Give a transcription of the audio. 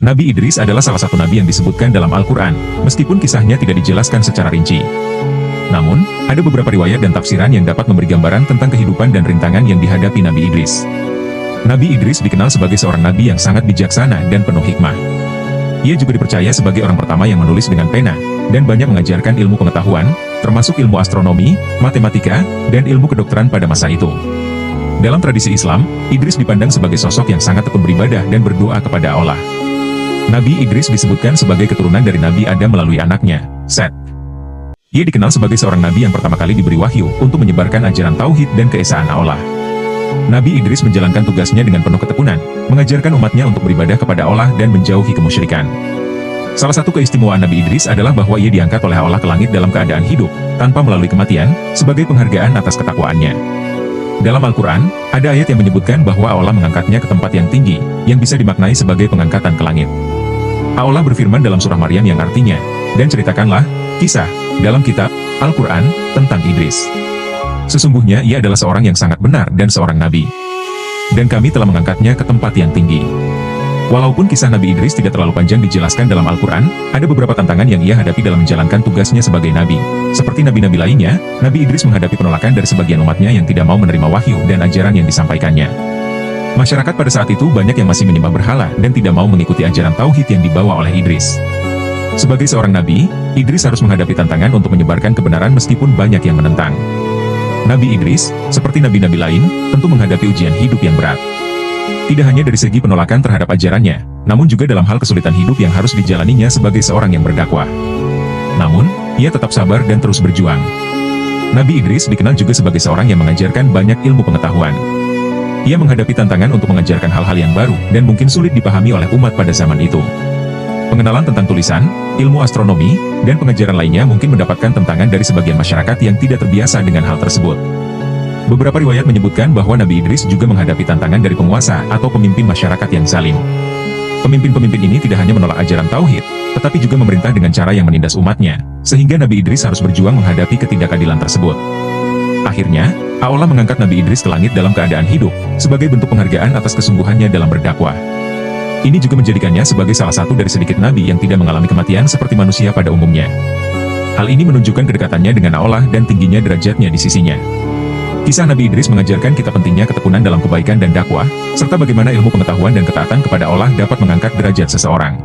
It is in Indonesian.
Nabi Idris adalah salah satu nabi yang disebutkan dalam Al-Quran, meskipun kisahnya tidak dijelaskan secara rinci. Namun, ada beberapa riwayat dan tafsiran yang dapat memberi gambaran tentang kehidupan dan rintangan yang dihadapi Nabi Idris. Nabi Idris dikenal sebagai seorang nabi yang sangat bijaksana dan penuh hikmah. Ia juga dipercaya sebagai orang pertama yang menulis dengan pena, dan banyak mengajarkan ilmu pengetahuan, termasuk ilmu astronomi, matematika, dan ilmu kedokteran pada masa itu. Dalam tradisi Islam, Idris dipandang sebagai sosok yang sangat tekun beribadah dan berdoa kepada Allah. Nabi Idris disebutkan sebagai keturunan dari Nabi Adam melalui anaknya, Set. Ia dikenal sebagai seorang nabi yang pertama kali diberi wahyu untuk menyebarkan ajaran tauhid dan keesaan Allah. Nabi Idris menjalankan tugasnya dengan penuh ketekunan, mengajarkan umatnya untuk beribadah kepada Allah dan menjauhi kemusyrikan. Salah satu keistimewaan Nabi Idris adalah bahwa ia diangkat oleh Allah ke langit dalam keadaan hidup, tanpa melalui kematian, sebagai penghargaan atas ketakwaannya. Dalam Al-Quran, ada ayat yang menyebutkan bahwa Allah mengangkatnya ke tempat yang tinggi, yang bisa dimaknai sebagai pengangkatan ke langit. Allah berfirman dalam surah Maryam yang artinya, dan ceritakanlah, kisah, dalam kitab, Al-Quran, tentang Idris. Sesungguhnya ia adalah seorang yang sangat benar dan seorang nabi. Dan kami telah mengangkatnya ke tempat yang tinggi. Walaupun kisah Nabi Idris tidak terlalu panjang dijelaskan dalam Al-Quran, ada beberapa tantangan yang ia hadapi dalam menjalankan tugasnya sebagai nabi. Seperti nabi-nabi lainnya, Nabi Idris menghadapi penolakan dari sebagian umatnya yang tidak mau menerima wahyu dan ajaran yang disampaikannya. Masyarakat pada saat itu banyak yang masih menyembah berhala dan tidak mau mengikuti ajaran tauhid yang dibawa oleh Idris. Sebagai seorang nabi, Idris harus menghadapi tantangan untuk menyebarkan kebenaran meskipun banyak yang menentang. Nabi Idris, seperti nabi-nabi lain, tentu menghadapi ujian hidup yang berat. Tidak hanya dari segi penolakan terhadap ajarannya, namun juga dalam hal kesulitan hidup yang harus dijalaninya sebagai seorang yang berdakwah. Namun, ia tetap sabar dan terus berjuang. Nabi Idris dikenal juga sebagai seorang yang mengajarkan banyak ilmu pengetahuan. Ia menghadapi tantangan untuk mengajarkan hal-hal yang baru dan mungkin sulit dipahami oleh umat pada zaman itu. Pengenalan tentang tulisan, ilmu astronomi, dan pengajaran lainnya mungkin mendapatkan tentangan dari sebagian masyarakat yang tidak terbiasa dengan hal tersebut. Beberapa riwayat menyebutkan bahwa Nabi Idris juga menghadapi tantangan dari penguasa atau pemimpin masyarakat yang zalim. Pemimpin-pemimpin ini tidak hanya menolak ajaran tauhid, tetapi juga memerintah dengan cara yang menindas umatnya, sehingga Nabi Idris harus berjuang menghadapi ketidakadilan tersebut. Akhirnya, Allah mengangkat Nabi Idris ke langit dalam keadaan hidup, sebagai bentuk penghargaan atas kesungguhannya dalam berdakwah. Ini juga menjadikannya sebagai salah satu dari sedikit nabi yang tidak mengalami kematian seperti manusia pada umumnya. Hal ini menunjukkan kedekatannya dengan Allah dan tingginya derajatnya di sisinya. Kisah Nabi Idris mengajarkan kita pentingnya ketekunan dalam kebaikan dan dakwah, serta bagaimana ilmu pengetahuan dan ketaatan kepada Allah dapat mengangkat derajat seseorang.